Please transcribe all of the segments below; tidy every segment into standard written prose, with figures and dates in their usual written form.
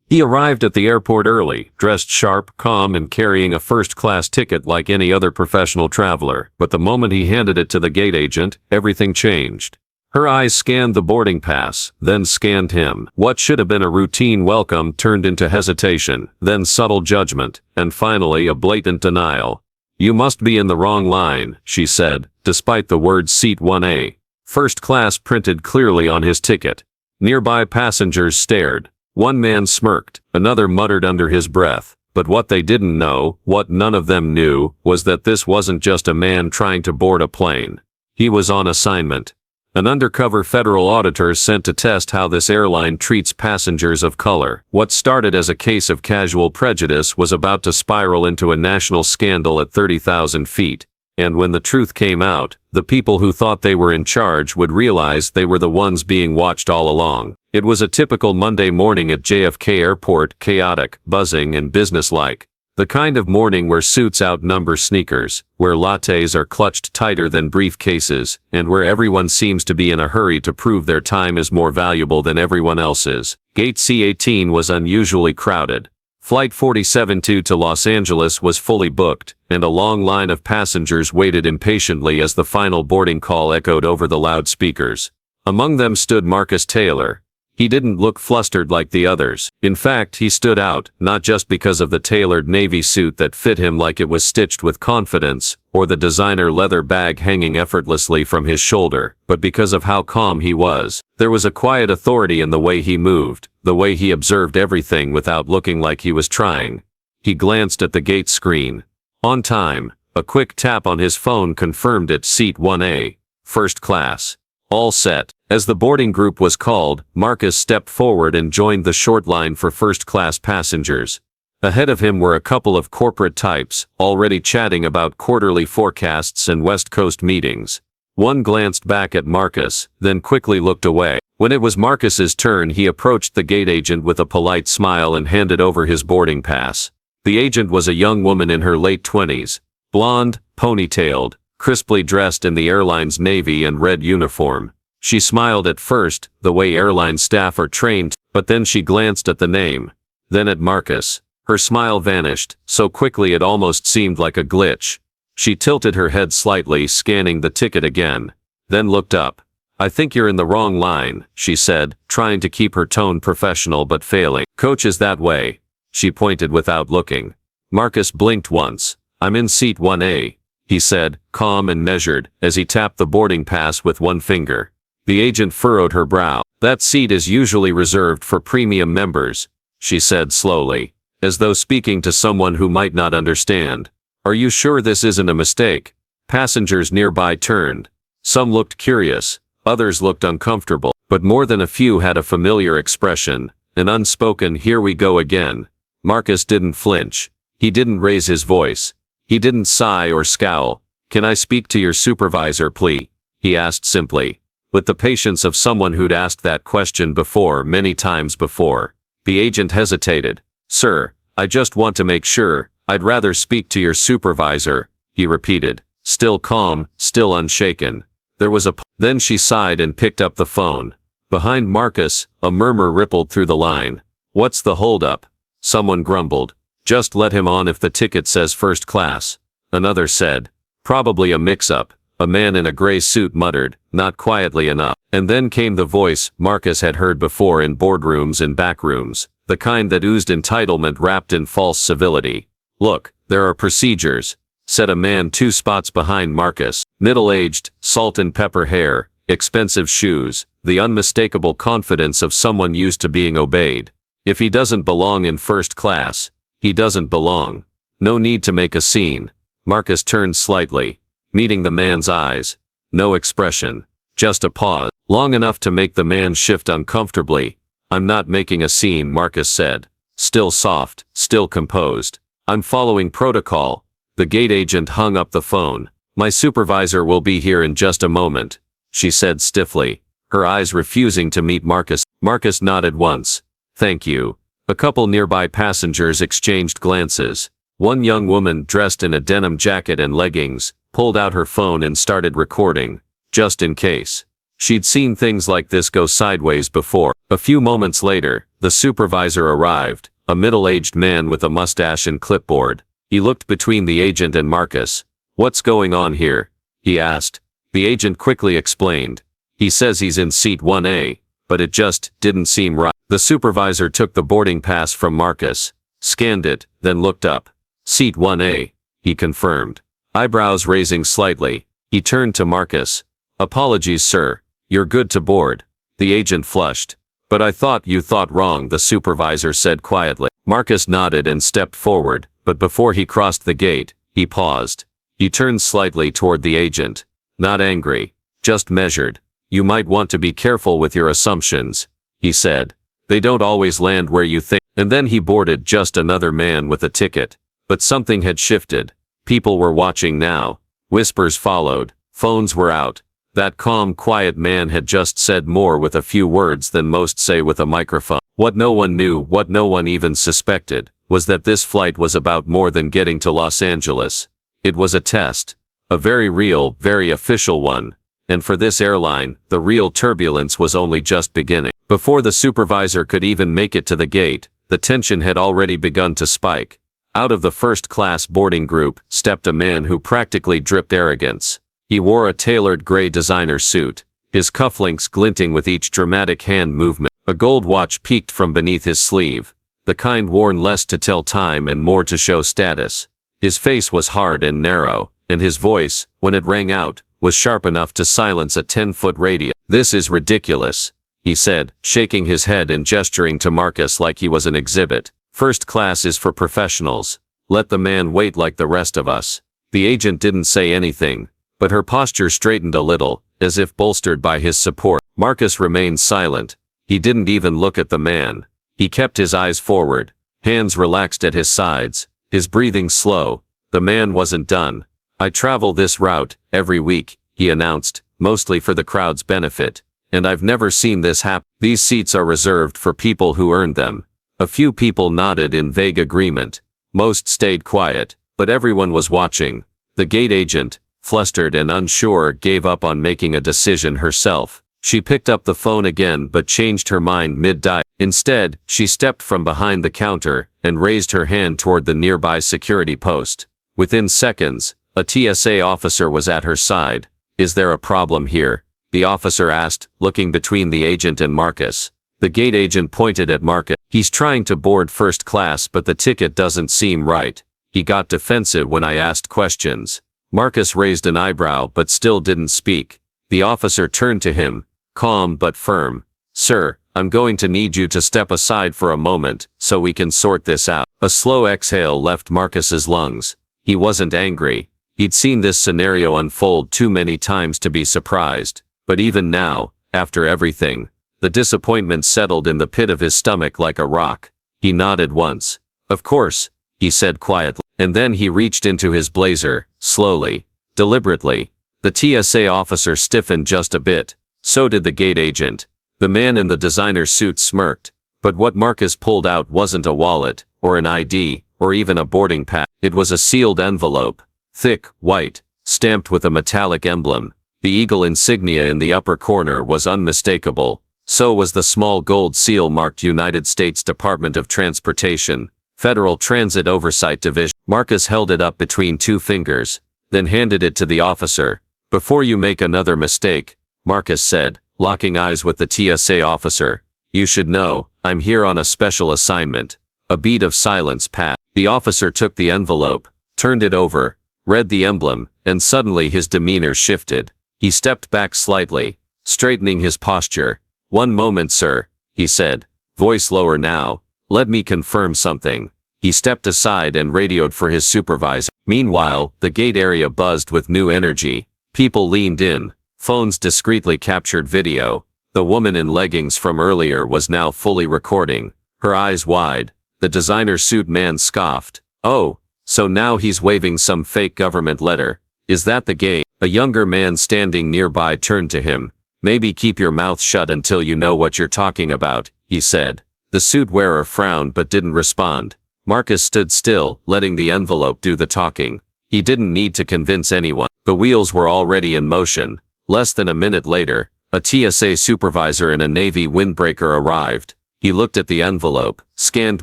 He arrived at the airport early, dressed sharp, calm, and carrying a first-class ticket like any other professional traveler, but the moment he handed it to the gate agent, everything changed. Her eyes scanned the boarding pass, then scanned him. What should have been a routine welcome turned into hesitation, then subtle judgment, and finally a blatant denial. "You must be in the wrong line," she said, despite the word Seat 1A. First class printed clearly on his ticket. Nearby passengers stared. One man smirked, another muttered under his breath. But what they didn't know, what none of them knew, was that this wasn't just a man trying to board a plane. He was on assignment. An undercover federal auditor sent to test how this airline treats passengers of color. What started as a case of casual prejudice was about to spiral into a national scandal at 30,000 feet. And when the truth came out, the people who thought they were in charge would realize they were the ones being watched all along. It was a typical Monday morning at JFK Airport, chaotic, buzzing, and businesslike. The kind of morning where suits outnumber sneakers, where lattes are clutched tighter than briefcases, and where everyone seems to be in a hurry to prove their time is more valuable than everyone else's. Gate C-18 was unusually crowded. Flight 47 to Los Angeles was fully booked, and a long line of passengers waited impatiently as the final boarding call echoed over the loudspeakers. Among them stood Marcus Taylor. He didn't look flustered like the others. In fact, he stood out, not just because of the tailored navy suit that fit him like it was stitched with confidence, or the designer leather bag hanging effortlessly from his shoulder, but because of how calm he was. There was a quiet authority in the way he moved, the way he observed everything without looking like he was trying. He glanced at the gate screen. On time. A quick tap on his phone confirmed it. Seat 1A. First class. All set. As the boarding group was called, Marcus stepped forward and joined the short line for first-class passengers. Ahead of him were a couple of corporate types, already chatting about quarterly forecasts and West Coast meetings. One glanced back at Marcus, then quickly looked away. When it was Marcus's turn, he approached the gate agent with a polite smile and handed over his boarding pass. The agent was a young woman in her late 20s, blonde, ponytailed, crisply dressed in the airline's navy and red uniform. She smiled at first, the way airline staff are trained, but then she glanced at the name. Then at Marcus. Her smile vanished, so quickly it almost seemed like a glitch. She tilted her head slightly, scanning the ticket again. Then looked up. "I think you're in the wrong line," she said, trying to keep her tone professional but failing. "Coach is that way." She pointed without looking. Marcus blinked once. "I'm in seat 1A, he said, calm and measured, as he tapped the boarding pass with one finger. The agent furrowed her brow. "That seat is usually reserved for premium members," she said slowly, as though speaking to someone who might not understand. "Are you sure this isn't a mistake?" Passengers nearby turned. Some looked curious, others looked uncomfortable, but more than a few had a familiar expression, an unspoken "here we go again." Marcus didn't flinch. He didn't raise his voice. He didn't sigh or scowl. "Can I speak to your supervisor, please?" he asked simply, with the patience of someone who'd asked that question before, many times before. The agent hesitated. "Sir, I just want to make sure. I'd rather speak to your supervisor," he repeated, still calm, still unshaken. There was a Then she sighed and picked up the phone. Behind Marcus, a murmur rippled through the line. "What's the holdup?" Someone grumbled. "Just let him on if the ticket says first class." Another said. "Probably a mix-up." A man in a gray suit muttered, "Not quietly enough." And then came the voice Marcus had heard before in boardrooms and backrooms, the kind that oozed entitlement wrapped in false civility. "Look, there are procedures," said a man 2 spots behind Marcus, middle-aged, salt and pepper hair, expensive shoes, the unmistakable confidence of someone used to being obeyed. "If he doesn't belong in first class, he doesn't belong. No need to make a scene." Marcus turned slightly, meeting the man's eyes. No expression. Just a pause, long enough to make the man shift uncomfortably. "I'm not making a scene," Marcus said. Still soft, still composed. "I'm following protocol." The gate agent hung up the phone. "My supervisor will be here in just a moment," she said stiffly, her eyes refusing to meet Marcus. Marcus nodded once. "Thank you." A couple nearby passengers exchanged glances. One young woman, dressed in a denim jacket and leggings, pulled out her phone and started recording, just in case. She'd seen things like this go sideways before. A few moments later, the supervisor arrived, a middle-aged man with a mustache and clipboard. He looked between the agent and Marcus. "What's going on here?" he asked. The agent quickly explained. "He says he's in seat 1A, but it just didn't seem right." The supervisor took the boarding pass from Marcus, scanned it, then looked up. "Seat 1A, he confirmed, eyebrows raising slightly. He turned to Marcus. "Apologies, sir. You're good to board." The agent flushed. "But I thought you thought wrong," the supervisor said quietly. Marcus nodded and stepped forward, but before he crossed the gate, he paused. He turned slightly toward the agent. "Not angry, just measured. You might want to be careful with your assumptions," he said. "They don't always land where you think." And then he boarded just another man with a ticket. But something had shifted. People were watching now. Whispers followed. Phones were out. That calm, quiet man had just said more with a few words than most say with a microphone. What no one knew, what no one even suspected, was that this flight was about more than getting to Los Angeles. It was a test. A very real, very official one. And for this airline, the real turbulence was only just beginning. Before the supervisor could even make it to the gate, the tension had already begun to spike. Out of the first-class boarding group stepped a man who practically dripped arrogance. He wore a tailored gray designer suit, his cufflinks glinting with each dramatic hand movement. A gold watch peeked from beneath his sleeve, the kind worn less to tell time and more to show status. His face was hard and narrow, and his voice, when it rang out, was sharp enough to silence a 10-foot radius. "This is ridiculous," he said, shaking his head and gesturing to Marcus like he was an exhibit. "First class is for professionals. Let the man wait like the rest of us." The agent didn't say anything, but her posture straightened a little, as if bolstered by his support. Marcus remained silent. He didn't even look at the man. He kept his eyes forward, hands relaxed at his sides, his breathing slow. The man wasn't done. "I travel this route every week," he announced, mostly for the crowd's benefit. "And I've never seen this happen. These seats are reserved for people who earned them." A few people nodded in vague agreement. Most stayed quiet, but everyone was watching. The gate agent, flustered and unsure, gave up on making a decision herself. She picked up the phone again but changed her mind mid-dial. Instead, she stepped from behind the counter and raised her hand toward the nearby security post. Within seconds, a TSA officer was at her side. "Is there a problem here?" the officer asked, looking between the agent and Marcus. The gate agent pointed at Marcus. "He's trying to board first class, but the ticket doesn't seem right. He got defensive when I asked questions." Marcus raised an eyebrow but still didn't speak. The officer turned to him, calm but firm. "Sir, I'm going to need you to step aside for a moment, so we can sort this out." A slow exhale left Marcus's lungs. He wasn't angry. He'd seen this scenario unfold too many times to be surprised. But even now, after everything, the disappointment settled in the pit of his stomach like a rock. He nodded once. "Of course," he said quietly. And then he reached into his blazer, slowly, deliberately. The TSA officer stiffened just a bit. So did the gate agent. The man in the designer suit smirked. But what Marcus pulled out wasn't a wallet, or an ID, or even a boarding pass. It was a sealed envelope. Thick, white, stamped with a metallic emblem. The eagle insignia in the upper corner was unmistakable. So was the small gold seal marked United States Department of Transportation, Federal Transit Oversight Division. Marcus held it up between two fingers, then handed it to the officer. "Before you make another mistake," Marcus said, locking eyes with the TSA officer, "you should know, I'm here on a special assignment." A beat of silence passed. The officer took the envelope, turned it over, read the emblem, and suddenly his demeanor shifted. He stepped back slightly, straightening his posture. "One moment, sir," he said, voice lower now. "Let me confirm something." He stepped aside and radioed for his supervisor. Meanwhile, the gate area buzzed with new energy. People leaned in. Phones discreetly captured video. The woman in leggings from earlier was now fully recording, her eyes wide. The designer suit man scoffed. "Oh, so now he's waving some fake government letter. Is that the game?" A younger man standing nearby turned to him. "Maybe keep your mouth shut until you know what you're talking about," he said. The suit wearer frowned but didn't respond. Marcus stood still, letting the envelope do the talking. He didn't need to convince anyone. The wheels were already in motion. Less than a minute later, A TSA supervisor in a Navy windbreaker arrived. He looked at the envelope, scanned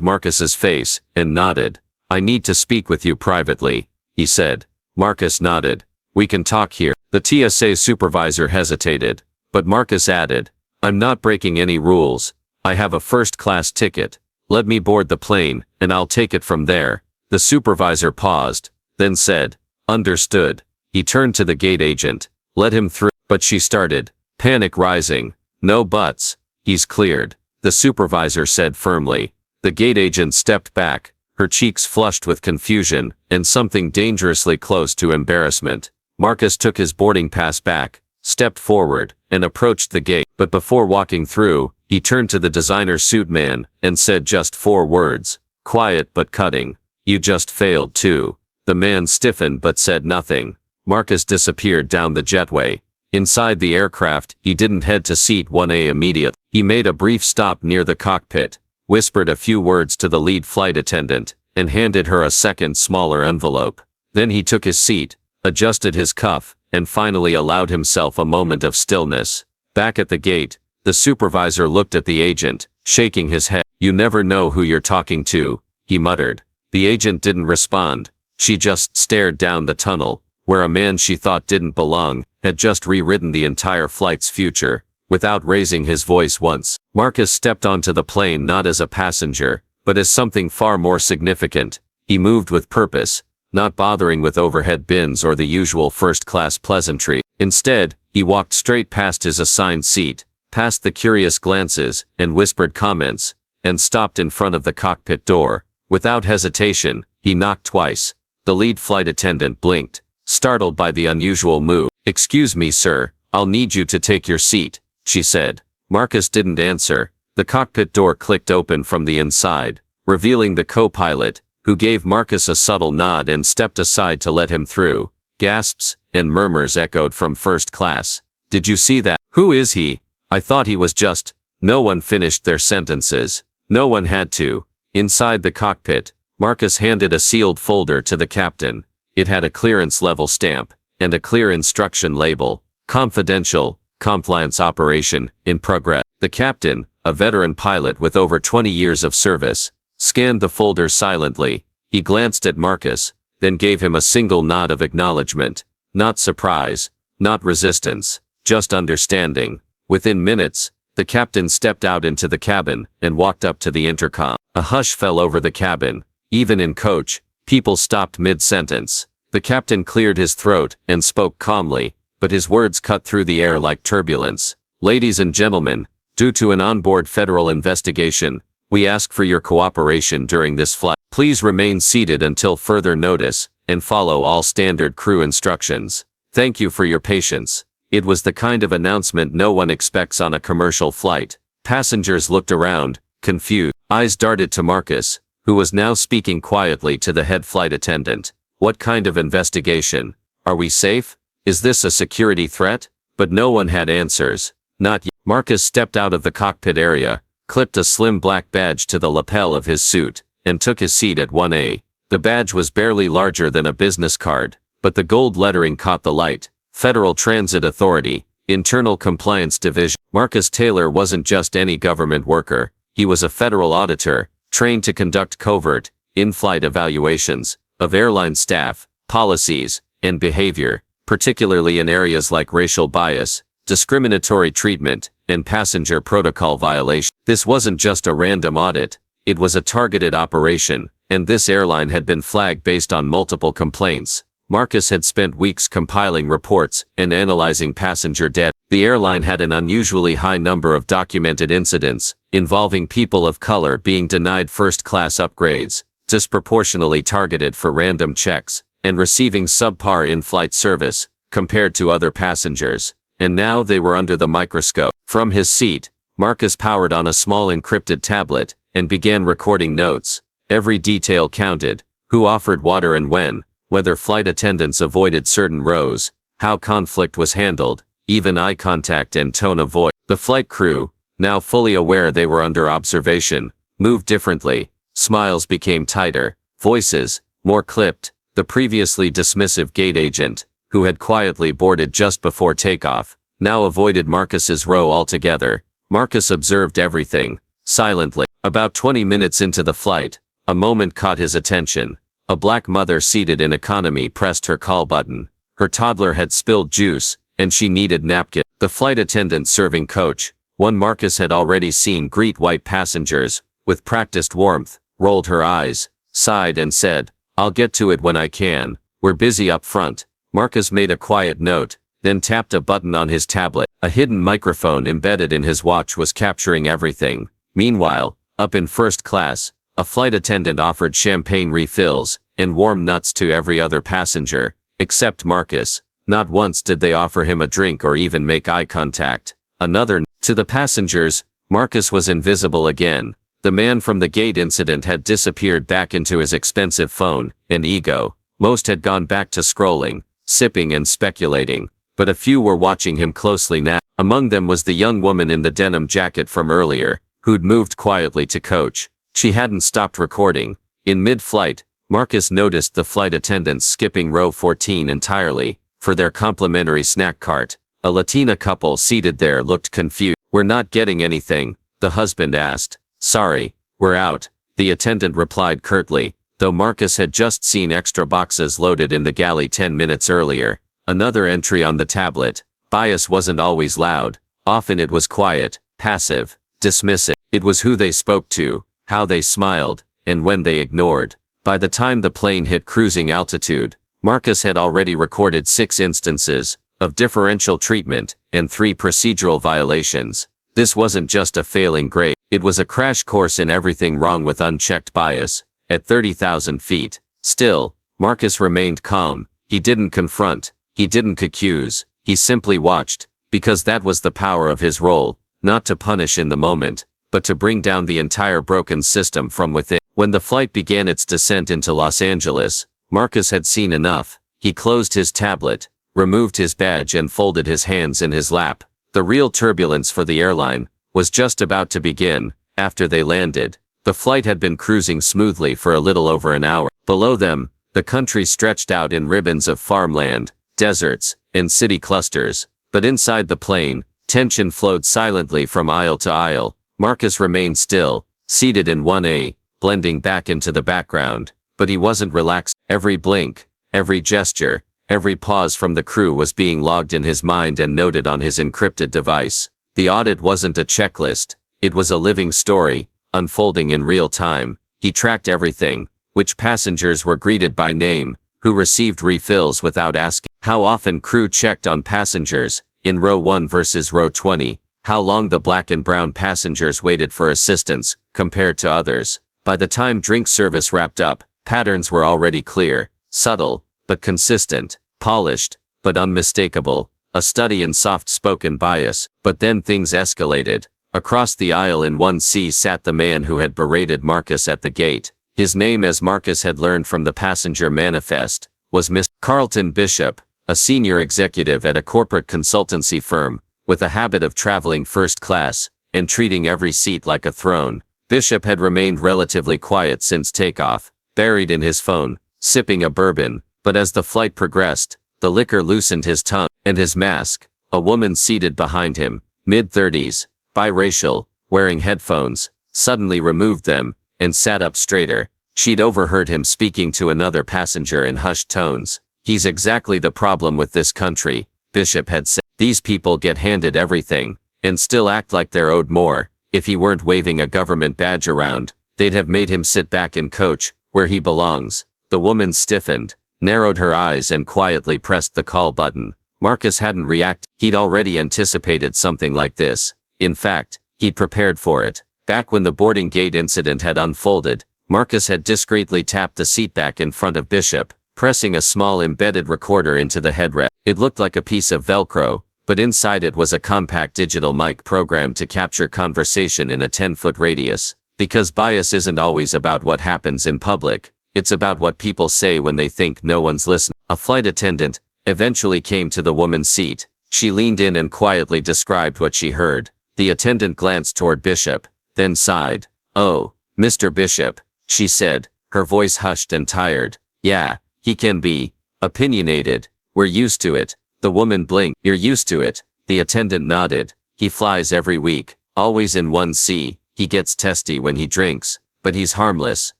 Marcus's face, and nodded. "I need to speak with you privately," he said. Marcus nodded. "We can talk here." The TSA supervisor hesitated, but Marcus added, "I'm not breaking any rules. I have a first-class ticket. Let me board the plane, and I'll take it from there." The supervisor paused, then said, "Understood." He turned to the gate agent. "Let him through." But she started, panic rising. "No buts. He's cleared," the supervisor said firmly. The gate agent stepped back, her cheeks flushed with confusion and something dangerously close to embarrassment. Marcus took his boarding pass back, stepped forward, and approached the gate. But before walking through, he turned to the designer suit man and said just 4 words, quiet but cutting. "You just failed too." The man stiffened but said nothing. Marcus disappeared down the jetway. Inside the aircraft, he didn't head to seat 1A immediately. He made a brief stop near the cockpit, whispered a few words to the lead flight attendant, and handed her a second smaller envelope. Then he took his seat, adjusted his cuff, and finally allowed himself a moment of stillness. Back at the gate, the supervisor looked at the agent, shaking his head. "You never know who you're talking to," he muttered. The agent didn't respond. She just stared down the tunnel, where a man she thought didn't belong had just rewritten the entire flight's future, without raising his voice once. Marcus stepped onto the plane not as a passenger, but as something far more significant. He moved with purpose, not bothering with overhead bins or the usual first-class pleasantry. Instead, he walked straight past his assigned seat, past the curious glances and whispered comments, and stopped in front of the cockpit door. Without hesitation, he knocked twice. The lead flight attendant blinked, startled by the unusual move. "Excuse me, sir, I'll need you to take your seat," she said. Marcus didn't answer. The cockpit door clicked open from the inside, revealing the co-pilot, who gave Marcus a subtle nod and stepped aside to let him through. Gasps and murmurs echoed from first class. "Did you see that? Who is he? I thought he was just..." No one finished their sentences. No one had to. Inside the cockpit, Marcus handed a sealed folder to the captain. It had a clearance level stamp, and a clear instruction label. "Confidential, compliance operation, in progress." The captain, a veteran pilot with over 20 years of service, scanned the folder silently. He glanced at Marcus, then gave him a single nod of acknowledgement. Not surprise, not resistance, just understanding. Within minutes, the captain stepped out into the cabin and walked up to the intercom. A hush fell over the cabin. Even in coach, people stopped mid-sentence. The captain cleared his throat and spoke calmly, but his words cut through the air like turbulence. "Ladies and gentlemen, due to an onboard federal investigation, we ask for your cooperation during this flight. Please remain seated until further notice, and follow all standard crew instructions. Thank you for your patience." It was the kind of announcement no one expects on a commercial flight. Passengers looked around, confused. Eyes darted to Marcus, who was now speaking quietly to the head flight attendant. "What kind of investigation? Are we safe? Is this a security threat?" But no one had answers. Not yet. Marcus stepped out of the cockpit area, clipped a slim black badge to the lapel of his suit, and took his seat at 1A. The badge was barely larger than a business card, but the gold lettering caught the light. Federal Transit Authority, Internal Compliance Division. Marcus Taylor wasn't just any government worker. He was a federal auditor, trained to conduct covert, in-flight evaluations of airline staff, policies, and behavior, particularly in areas like racial bias, discriminatory treatment, and passenger protocol violation. This wasn't just a random audit. It was a targeted operation, and this airline had been flagged based on multiple complaints. Marcus had spent weeks compiling reports and analyzing passenger data. The airline had an unusually high number of documented incidents involving people of color being denied first-class upgrades, disproportionately targeted for random checks, and receiving subpar in-flight service compared to other passengers. And now they were under the microscope. From his seat, Marcus powered on a small encrypted tablet and began recording notes. Every detail counted: who offered water and when, whether flight attendants avoided certain rows, how conflict was handled, even eye contact and tone of voice. The flight crew, now fully aware they were under observation, moved differently. Smiles became tighter, voices more clipped. The previously dismissive gate agent, who had quietly boarded just before takeoff, now avoided Marcus's row altogether. Marcus observed everything, silently. About 20 minutes into the flight, a moment caught his attention. A black mother seated in economy pressed her call button. Her toddler had spilled juice, and she needed napkin. The flight attendant serving coach, one Marcus had already seen greet white passengers, with practiced warmth, rolled her eyes, sighed and said, "I'll get to it when I can. We're busy up front." Marcus made a quiet note, then tapped a button on his tablet. A hidden microphone embedded in his watch was capturing everything. Meanwhile, up in first class, a flight attendant offered champagne refills and warm nuts to every other passenger, except Marcus. Not once did they offer him a drink or even make eye contact. To the passengers, Marcus was invisible again. The man from the gate incident had disappeared back into his expensive phone and ego. Most had gone back to scrolling, sipping and speculating, but a few were watching him closely now. Among them was the young woman in the denim jacket from earlier, who'd moved quietly to coach. She hadn't stopped recording. In mid-flight, Marcus noticed the flight attendants skipping row 14 entirely, for their complimentary snack cart. A Latina couple seated there looked confused. "We're not getting anything," the husband asked. "Sorry, we're out," the attendant replied curtly, though Marcus had just seen extra boxes loaded in the galley 10 minutes earlier. Another entry on the tablet. Bias wasn't always loud. Often it was quiet, passive, dismissive. It was who they spoke to, how they smiled, and when they ignored. By the time the plane hit cruising altitude, Marcus had already recorded 6 instances of differential treatment and 3 procedural violations. This wasn't just a failing grade, it was a crash course in everything wrong with unchecked bias. At 30,000 feet, still, Marcus remained calm. He didn't confront, he didn't accuse, he simply watched, because that was the power of his role, not to punish in the moment, but to bring down the entire broken system from within. When the flight began its descent into Los Angeles, Marcus had seen enough. He closed his tablet, removed his badge and folded his hands in his lap. The real turbulence for the airline was just about to begin. After they landed, the flight had been cruising smoothly for a little over an hour. Below them, the country stretched out in ribbons of farmland, deserts, and city clusters. But inside the plane, tension flowed silently from aisle to aisle. Marcus remained still, seated in 1A, blending back into the background. But he wasn't relaxed. Every blink, every gesture, every pause from the crew was being logged in his mind and noted on his encrypted device. The audit wasn't a checklist, it was a living story, unfolding in real time. He tracked everything: which passengers were greeted by name, who received refills without asking, how often crew checked on passengers, in row 1 versus row 20, how long the black and brown passengers waited for assistance, compared to others. By the time drink service wrapped up, patterns were already clear, subtle, but consistent, polished, but unmistakable, a study in soft-spoken bias. But then things escalated. Across the aisle in 1C sat the man who had berated Marcus at the gate. His name, as Marcus had learned from the passenger manifest, was Mr. Carlton Bishop, a senior executive at a corporate consultancy firm, with a habit of traveling first class, and treating every seat like a throne. Bishop had remained relatively quiet since takeoff, buried in his phone, sipping a bourbon, but as the flight progressed, the liquor loosened his tongue, and his mask. A woman seated behind him, mid-30s, biracial, wearing headphones, suddenly removed them, and sat up straighter. She'd overheard him speaking to another passenger in hushed tones. "He's exactly the problem with this country," Bishop had said. "These people get handed everything, and still act like they're owed more. If he weren't waving a government badge around, they'd have made him sit back in coach, where he belongs." The woman stiffened, narrowed her eyes and quietly pressed the call button. Marcus hadn't reacted. He'd already anticipated something like this. In fact, he'd prepared for it. Back when the boarding gate incident had unfolded, Marcus had discreetly tapped the seat back in front of Bishop, pressing a small embedded recorder into the headrest. It looked like a piece of Velcro, but inside it was a compact digital mic programmed to capture conversation in a 10-foot radius. Because bias isn't always about what happens in public, it's about what people say when they think no one's listening. A flight attendant eventually came to the woman's seat. She leaned in and quietly described what she heard. The attendant glanced toward Bishop, then sighed. "Oh, Mr. Bishop," she said, her voice hushed and tired. "Yeah, he can be opinionated. We're used to it." The woman blinked. "You're used to it?" The attendant nodded. He flies every week, always in 1C. He gets testy when he drinks, but he's harmless.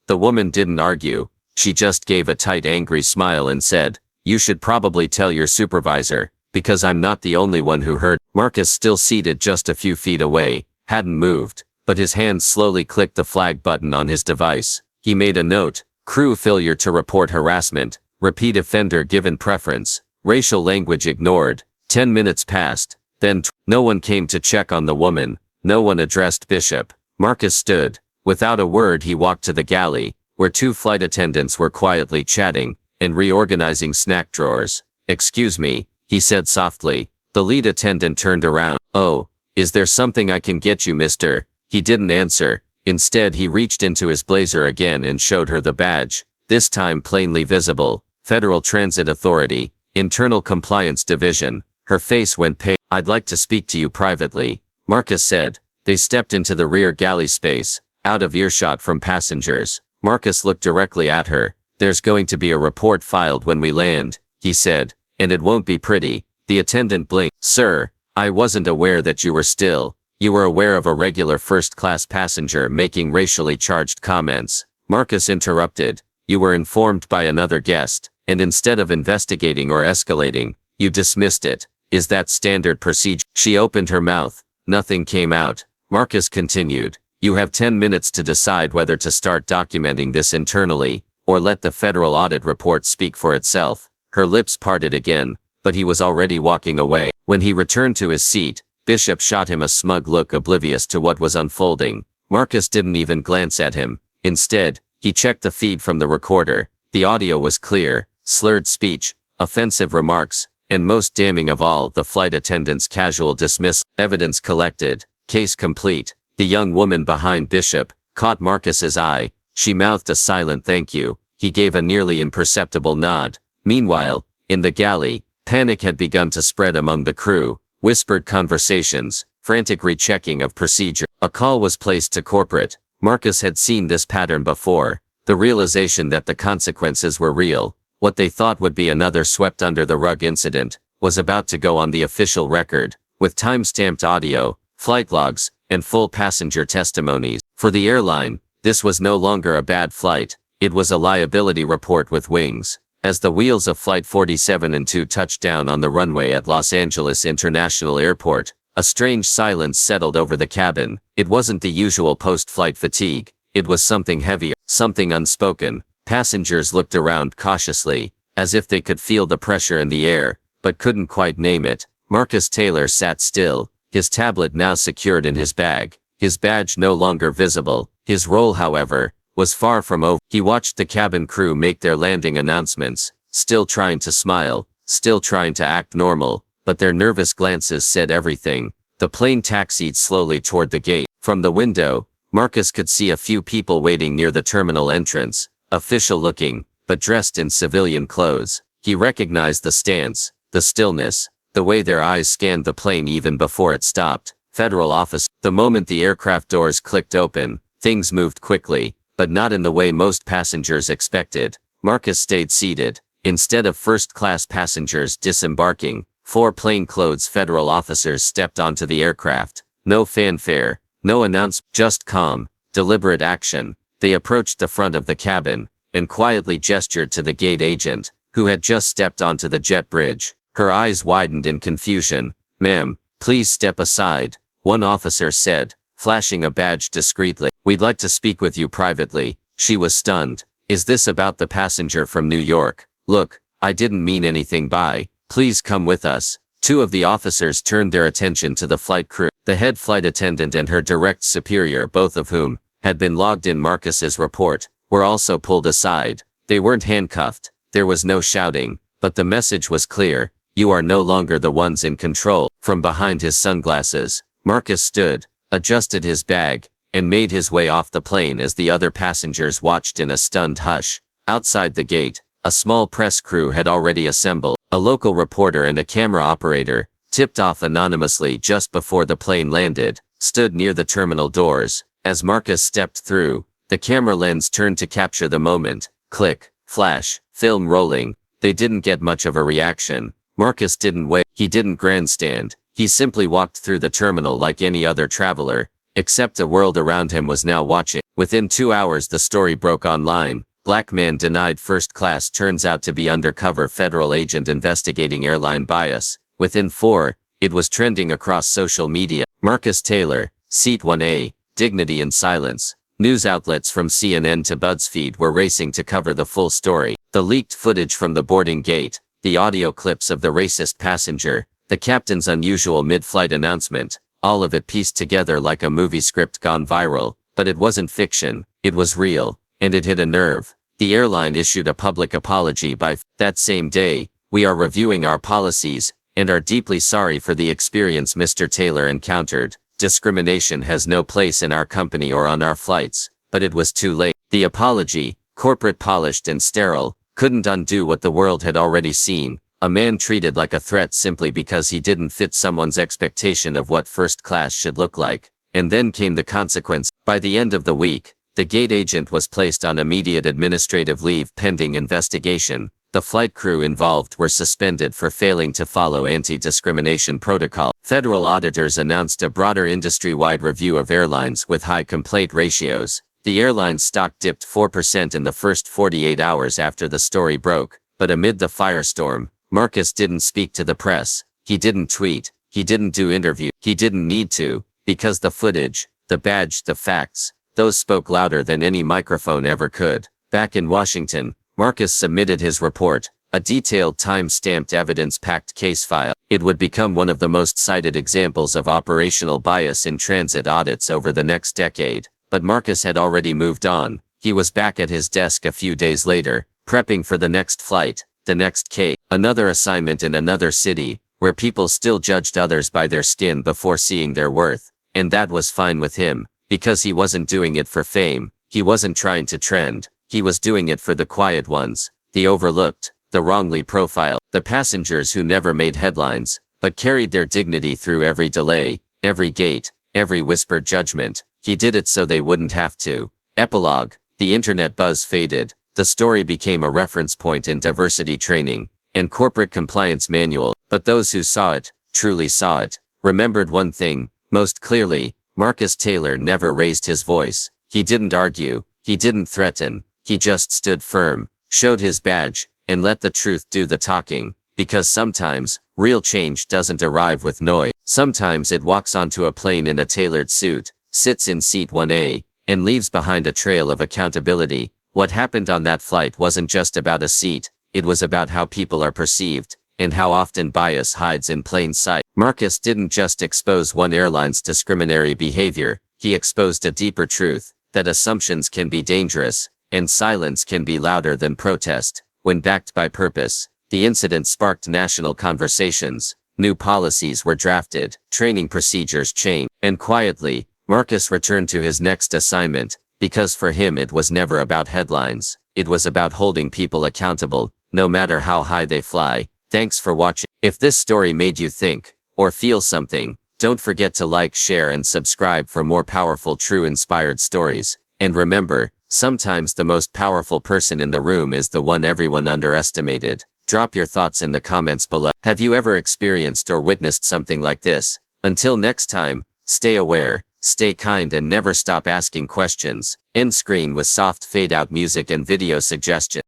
The woman didn't argue. She just gave a tight, angry smile and said, "You should probably tell your supervisor, because I'm not the only one who heard." Marcus, still seated just a few feet away, hadn't moved, but his hand slowly clicked the flag button on his device. He made a note: crew failure to report harassment, repeat offender given preference, racial language ignored. 10 minutes passed, then no one came to check on the woman. No one addressed Bishop. Marcus stood. Without a word, he walked to the galley, where two flight attendants were quietly chatting and reorganizing snack drawers. "Excuse me," he said softly. The lead attendant turned around. "Oh, is there something I can get you, mister?" He didn't answer. Instead, he reached into his blazer again and showed her the badge, this time plainly visible. Federal Transit Authority, Internal Compliance Division. Her face went pale. "I'd like to speak to you privately," Marcus said. They stepped into the rear galley space, out of earshot from passengers. Marcus looked directly at her. "There's going to be a report filed when we land," he said, "and it won't be pretty." The attendant blinked. "Sir, I wasn't aware that you were still. You were aware of a regular first-class passenger making racially charged comments." Marcus interrupted. "You were informed by another guest, and instead of investigating or escalating, you dismissed it. Is that standard procedure?" She opened her mouth. Nothing came out. Marcus continued. "You have 10 minutes to decide whether to start documenting this internally, or let the federal audit report speak for itself." Her lips parted again, but he was already walking away. When he returned to his seat, Bishop shot him a smug look, oblivious to what was unfolding. Marcus didn't even glance at him. Instead, he checked the feed from the recorder. The audio was clear: slurred speech, offensive remarks, and most damning of all, the flight attendant's casual dismissal. Evidence collected. Case complete. The young woman behind Bishop caught Marcus's eye. She mouthed a silent thank you. He gave a nearly imperceptible nod. Meanwhile, in the galley, panic had begun to spread among the crew. Whispered conversations, frantic rechecking of procedure. A call was placed to corporate. Marcus had seen this pattern before. The realization that the consequences were real, what they thought would be another swept under the rug incident, was about to go on the official record, with time-stamped audio, flight logs, and full passenger testimonies. For the airline, this was no longer a bad flight. It was a liability report with wings. As the wheels of Flight 47 and 2 touched down on the runway at Los Angeles International Airport, a strange silence settled over the cabin. It wasn't the usual post-flight fatigue. It was something heavier, something unspoken. Passengers looked around cautiously, as if they could feel the pressure in the air, but couldn't quite name it. Marcus Taylor sat still, his tablet now secured in his bag, his badge no longer visible. His role, however, was far from over. He watched the cabin crew make their landing announcements, still trying to smile, still trying to act normal, but their nervous glances said everything. The plane taxied slowly toward the gate. From the window, Marcus could see a few people waiting near the terminal entrance, official looking, but dressed in civilian clothes. He recognized the stance, the stillness, the way their eyes scanned the plane even before it stopped. Federal office. The moment the aircraft doors clicked open, things moved quickly, but not in the way most passengers expected. Marcus stayed seated. Instead of first-class passengers disembarking, 4 plainclothes federal officers stepped onto the aircraft. No fanfare, no announcement, just calm, deliberate action. They approached the front of the cabin, and quietly gestured to the gate agent, who had just stepped onto the jet bridge. Her eyes widened in confusion. "Ma'am, please step aside," one officer said, flashing a badge discreetly. "We'd like to speak with you privately." She was stunned. "Is this about the passenger from New York?" "Look, I didn't mean anything by. Please come with us." 2 of the officers turned their attention to the flight crew. The head flight attendant and her direct superior, both of whom had been logged in Marcus's report, were also pulled aside. They weren't handcuffed. There was no shouting, but the message was clear: you are no longer the ones in control. From behind his sunglasses, Marcus stood, adjusted his bag, and made his way off the plane as the other passengers watched in a stunned hush. Outside the gate, a small press crew had already assembled. A local reporter and a camera operator, tipped off anonymously just before the plane landed, stood near the terminal doors. As Marcus stepped through, the camera lens turned to capture the moment. Click, flash, film rolling. They didn't get much of a reaction. Marcus didn't wait. He didn't grandstand. He simply walked through the terminal like any other traveler, except the world around him was now watching. Within 2 hours the story broke online. Black man denied first class turns out to be undercover federal agent investigating airline bias. Within 4, it was trending across social media. Marcus Taylor, Seat 1A, Dignity in Silence. News outlets from CNN to BuzzFeed were racing to cover the full story. The leaked footage from the boarding gate, the audio clips of the racist passenger, the captain's unusual mid-flight announcement, all of it pieced together like a movie script gone viral. But it wasn't fiction, it was real, and it hit a nerve. The airline issued a public apology by that same day. We are reviewing our policies, and are deeply sorry for the experience Mr. Taylor encountered. Discrimination has no place in our company or on our flights, but it was too late. The apology, corporate polished and sterile, couldn't undo what the world had already seen. A man treated like a threat simply because he didn't fit someone's expectation of what first class should look like. And then came the consequence. By the end of the week, the gate agent was placed on immediate administrative leave pending investigation. The flight crew involved were suspended for failing to follow anti-discrimination protocol. Federal auditors announced a broader industry-wide review of airlines with high complaint ratios. The airline's stock dipped 4% in the first 48 hours after the story broke. But amid the firestorm, Marcus didn't speak to the press. He didn't tweet. He didn't do interview. He didn't need to, because the footage, the badge, the facts, those spoke louder than any microphone ever could. Back in Washington, Marcus submitted his report, a detailed time-stamped evidence-packed case file. It would become one of the most cited examples of operational bias in transit audits over the next decade. But Marcus had already moved on. He was back at his desk a few days later, prepping for the next flight, the next case, another assignment in another city, where people still judged others by their skin before seeing their worth. And that was fine with him, because he wasn't doing it for fame. He wasn't trying to trend. He was doing it for the quiet ones, the overlooked, the wrongly profiled, the passengers who never made headlines, but carried their dignity through every delay, every gate, every whispered judgment. He did it so they wouldn't have to. Epilogue. The internet buzz faded. The story became a reference point in diversity training and corporate compliance manual. But those who saw it, truly saw it, remembered one thing most clearly. Marcus Taylor never raised his voice. He didn't argue. He didn't threaten. He just stood firm, showed his badge, and let the truth do the talking. Because sometimes, real change doesn't arrive with noise. Sometimes it walks onto a plane in a tailored suit, sits in seat 1A, and leaves behind a trail of accountability. What happened on that flight wasn't just about a seat, it was about how people are perceived, and how often bias hides in plain sight. Marcus didn't just expose one airline's discriminatory behavior, he exposed a deeper truth, that assumptions can be dangerous, and silence can be louder than protest. When backed by purpose, the incident sparked national conversations. New policies were drafted, training procedures changed, and quietly, Marcus returned to his next assignment, because for him it was never about headlines. It was about holding people accountable, no matter how high they fly. Thanks for watching. If this story made you think, or feel something, don't forget to like, share, and subscribe for more powerful, true, inspired stories. And remember, sometimes the most powerful person in the room is the one everyone underestimated. Drop your thoughts in the comments below. Have you ever experienced or witnessed something like this? Until next time, stay aware, stay kind, and never stop asking questions. End screen with soft fade-out music and video suggestion.